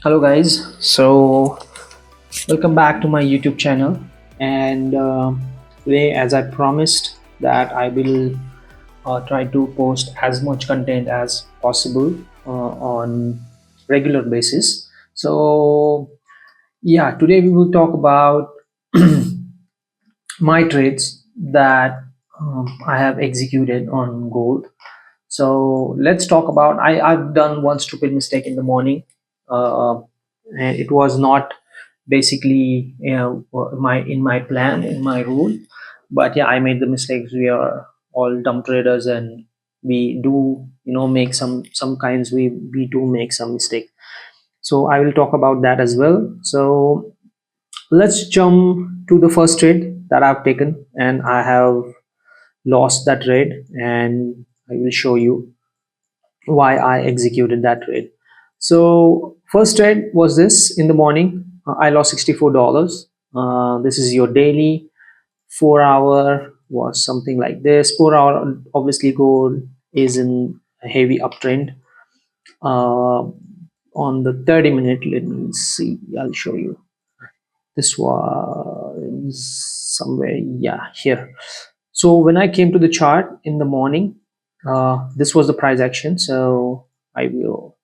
Hello guys, so welcome back to my YouTube channel. And today, as I promised, that I will try to post as much content as possible on regular basis. So yeah, today we will talk about my trades that I have executed on gold. So let's talk about. I've done one stupid mistake in the morning. And it was not basically, my in my plan, in my rule, but yeah, I made the mistakes. We are all dumb traders, and we do, make some kinds, we do make some mistake. So I will talk about that as well. So let's jump to the first trade that I've taken, and I have lost that trade, and I will show you why I executed that trade. So first trade was this in the morning. I lost $64. This is your daily. 4 hour was something like this. 4 hour, obviously gold is in a heavy uptrend. Uh, on the 30 minute, let me see. I'll show you. This was somewhere, yeah, here. So when I came to the chart in the morning, this was the price action. So I will,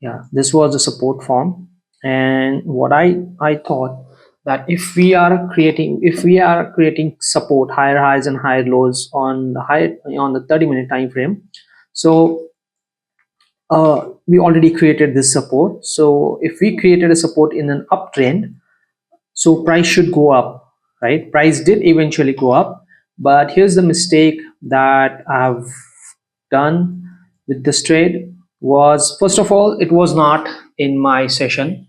yeah, this was a support form. And what I thought, that if we are creating support, higher highs and higher lows on the 30-minute time frame. So we already created this support. So if we created a support in an uptrend, so price should go up, right? Price did eventually go up, but here's the mistake that I've done with this trade. Was, first of all, it was not in my session.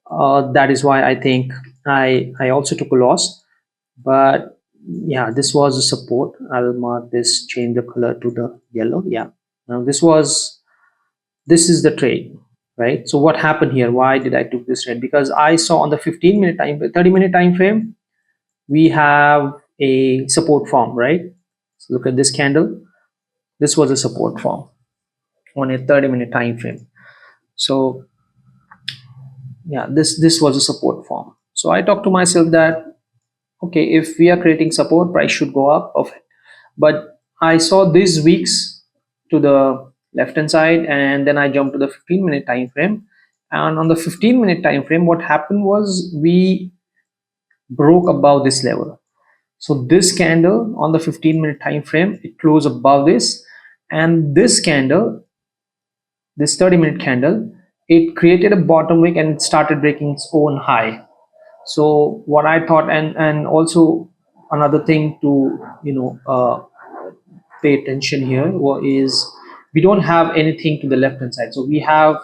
That is why I think I also took a loss. But yeah, this was a support. I'll mark this, change the color to the yellow. Yeah, now this is the trade, right? So what happened here? Why did I took this trade? Because I saw on the 15-minute time, 30-minute time frame, we have a support form, right? So look at this candle. This was a support form on a 30-minute time frame. So yeah, this was a support form. So I talked to myself that, okay, if we are creating support, price should go up of it. But I saw these weeks to the left hand side, and then I jumped to the 15-minute time frame. And on the 15-minute time frame, what happened was we broke above this level. So this candle on the 15-minute time frame, it closed above this, and this candle, this 30-minute candle, it created a bottom wick and it started breaking its own high. So what I thought, and also another thing to, pay attention here is, we don't have anything to the left hand side. So we have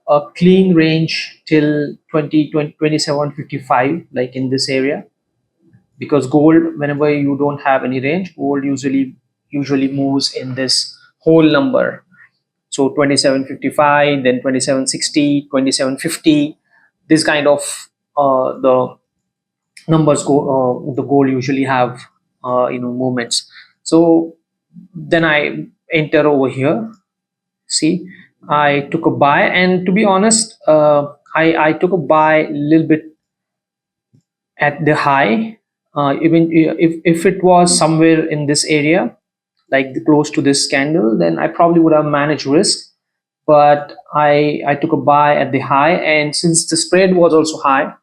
a clean range till 2755, like in this area. Because gold, whenever you don't have any range, gold usually moves in this whole number. So 2755, then 2760, 2750, this kind of the numbers go, the gold usually have movements. So then I enter over here. See, I took a buy, and to be honest, I took a buy a little bit at the high. Even if it was somewhere in this area, like close to this candle, then I probably would have managed risk. But I took a buy at the high, and since the spread was also high,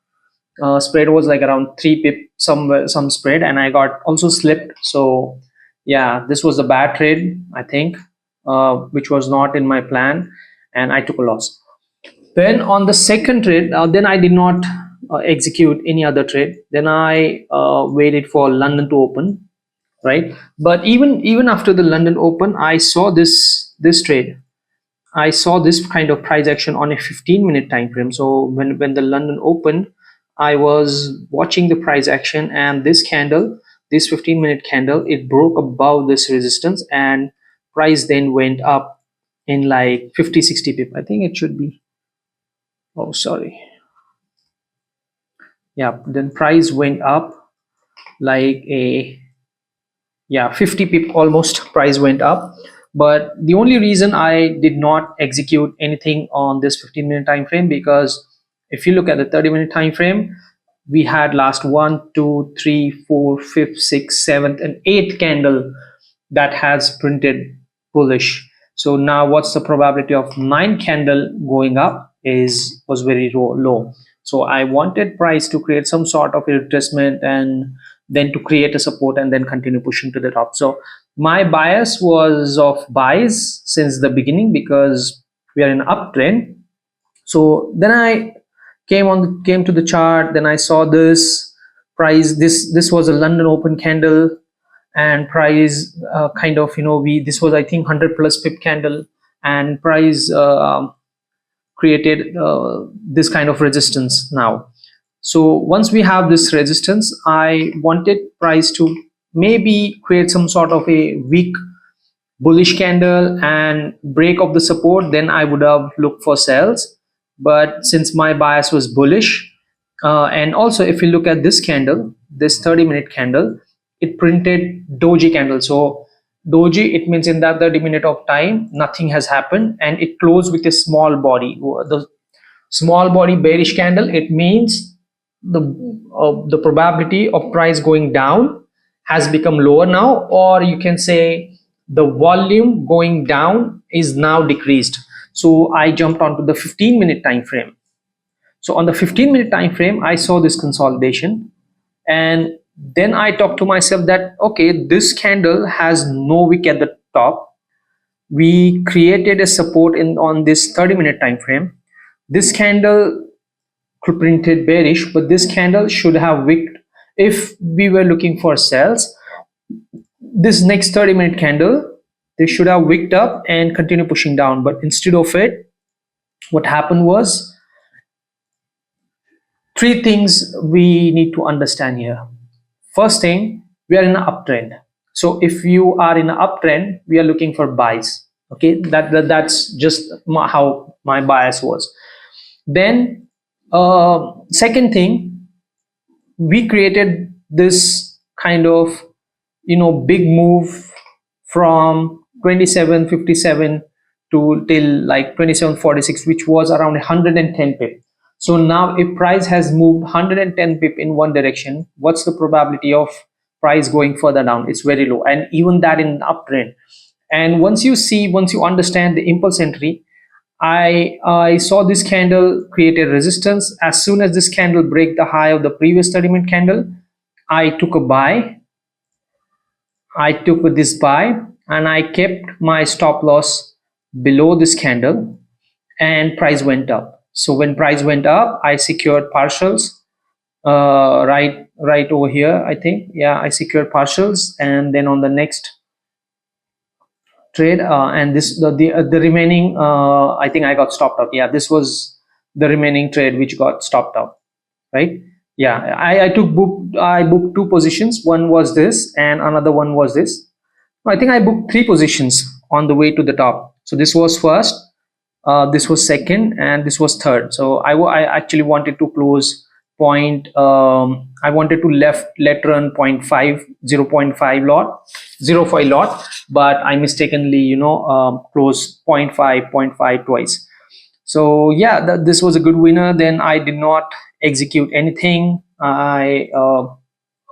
spread was like around 3 pip somewhere, some spread, and I got also slipped. So yeah, this was a bad trade, I think, which was not in my plan, and I took a loss. Then on the second trade, then I did not execute any other trade. Then I waited for London to open, right? But even after the London open, I saw this trade. I saw this kind of price action on a 15-minute time frame. So when the London opened, I was watching the price action, and this candle, this 15-minute candle, it broke above this resistance, and price then went up in like 50-60 pip. I think it should be, oh sorry, yeah, then price went up like a, yeah, 50 pip almost, price went up. But the only reason I did not execute anything on this 15-minute time frame, because if you look at the 30-minute time frame, we had last one, two, three, four, fifth, sixth, seventh, and eighth candle that has printed bullish. So now what's the probability of nine candle going up is was very low. So I wanted price to create some sort of a retracement and then to create a support and then continue pushing to the top. So my bias was of buys since the beginning because we are in uptrend. So then I came to the chart, then I saw this price. This was a London open candle, and price kind of, we this was, I think, 100 plus pip candle, and price created this kind of resistance now. So once we have this resistance, I wanted price to maybe create some sort of a weak bullish candle and break of the support. Then I would have looked for sales. But since my bias was bullish, and also if you look at this candle, this 30-minute candle, it printed doji candle. So doji, it means in that 30 minute of time nothing has happened, and it closed with a small body. The small body bearish candle, it means the probability of price going down has become lower now, or you can say the volume going down is now decreased. So I jumped onto the 15-minute time frame. So on the 15-minute time frame, I saw this consolidation, and then I talked to myself that okay, this candle has no wick at the top. We created a support in on this 30-minute time frame. This candle printed bearish, but this candle should have wicked if we were looking for sales. This next 30-minute candle, they should have wicked up and continue pushing down, but instead of it, what happened was three things we need to understand here. First thing, we are in an uptrend. So if you are in an uptrend, we are looking for buys. Okay, that's just how my bias was. Then second thing, we created this kind of big move from 27.57 to till like 27.46, which was around 110 pip. So now if price has moved 110 pip in one direction, what's the probability of price going further down? It's very low, and even that in uptrend. And once you understand the impulse entry, I saw this candle create a resistance. As soon as this candle break the high of the previous 30-minute candle, I took a buy. I took this buy and I kept my stop loss below this candle, and price went up. So when price went up, I secured partials right over here. I think, yeah, I secured partials, and then on the next trade, and this the remaining, I think I got stopped out. Yeah, this was the remaining trade which got stopped out, right? Yeah, I booked two positions. One was this and another one was this. I think I booked three positions on the way to the top. So this was first, this was second, and this was third. So I actually wanted to close I wanted to let run 0.5 0.5 lot 0.5 lot, but I mistakenly closed 0.5 twice. So yeah, this was a good winner. Then I did not execute anything. I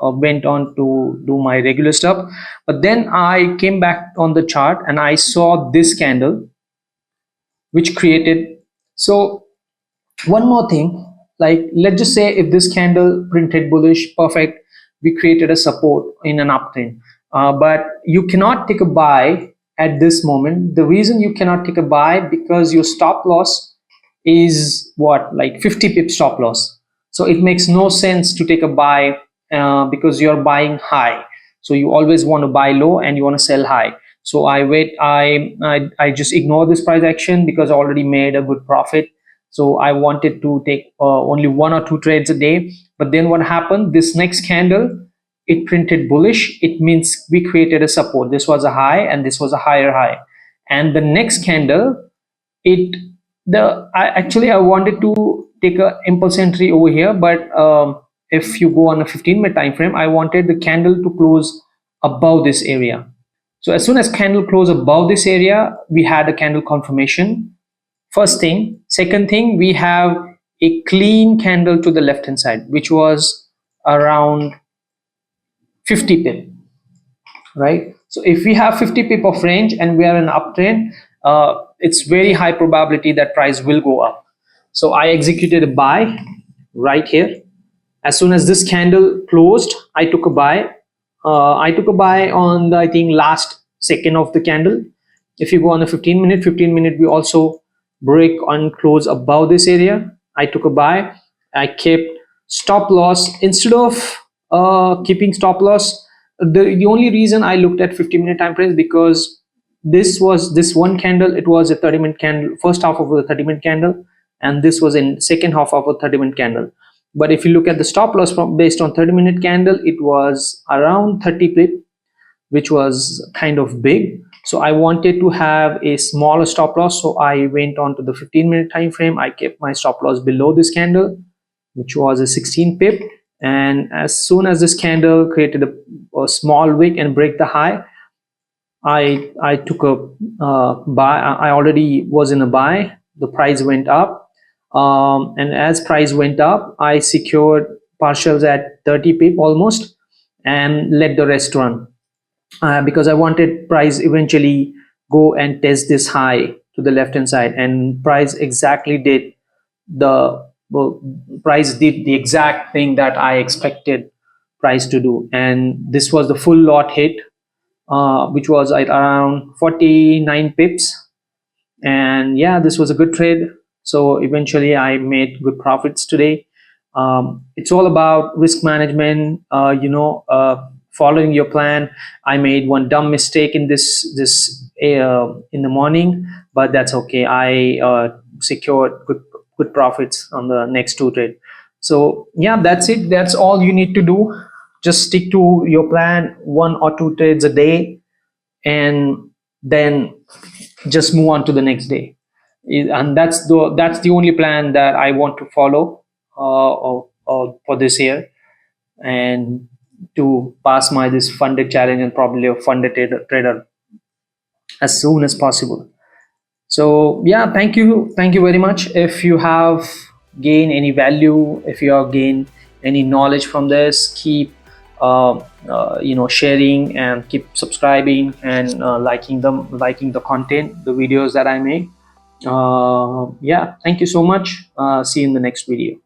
went on to do my regular stuff, but then I came back on the chart and I saw this candle which created. So one more thing, like let's just say if this candle printed bullish, perfect, we created a support in an uptrend, but you cannot take a buy at this moment. The reason you cannot take a buy, because your stop loss is what, like 50 pip stop loss. So it makes no sense to take a buy, because you're buying high. So you always want to buy low and you want to sell high. So I just ignore this price action because I already made a good profit. So I wanted to take only one or two trades a day. But then what happened, this next candle, it printed bullish. It means we created a support. This was a high and this was a higher high. And the next candle, I wanted to take a impulse entry over here, but if you go on a 15-minute time frame, I wanted the candle to close above this area. So as soon as candle closed above this area, we had a candle confirmation. First thing. Second thing, we have a clean candle to the left hand side, which was around 50 pip, right? So if we have 50 pip of range and we are in uptrend, it's very high probability that price will go up. So I executed a buy right here. As soon as this candle closed, I took a buy. I took a buy on the, I think, last second of the candle. If you go on the 15 minute, we also break and close above this area. I took a buy. I kept stop loss instead of keeping stop loss. The only reason I looked at 50-minute time frame is because this one candle, it was a 30-minute candle, first half of the 30-minute candle, and this was in second half of a 30-minute candle. But if you look at the stop loss from based on 30-minute candle, it was around 30 pip, which was kind of big. So I wanted to have a smaller stop loss, so I went on to the 15-minute time frame. I kept my stop loss below this candle, which was a 16 pip. And as soon as this candle created a small wick and break the high, I took a buy. I already was in a buy. The price went up, and as price went up, I secured partials at 30 pip almost and let the rest run, because I wanted price eventually go and test this high to the left hand side, and price exactly did the well, price did the exact thing that I expected price to do, and this was the full lot hit, which was at around 49 pips. And yeah, this was a good trade. So eventually I made good profits today. It's all about risk management, following your plan. I made one dumb mistake in this in the morning, but that's okay. I secured good profits on the next two trade. So yeah, that's it. That's all you need to do. Just stick to your plan, 1 or 2 trades a day, and then just move on to the next day. And that's the only plan that I want to follow for this year, and to pass my this funded challenge and probably a funded trader as soon as possible. So yeah, thank you very much. If you have gained any value, if you have gained any knowledge from this, keep sharing, and keep subscribing, and liking the content, the videos that I make. Yeah, thank you so much. See you in the next video.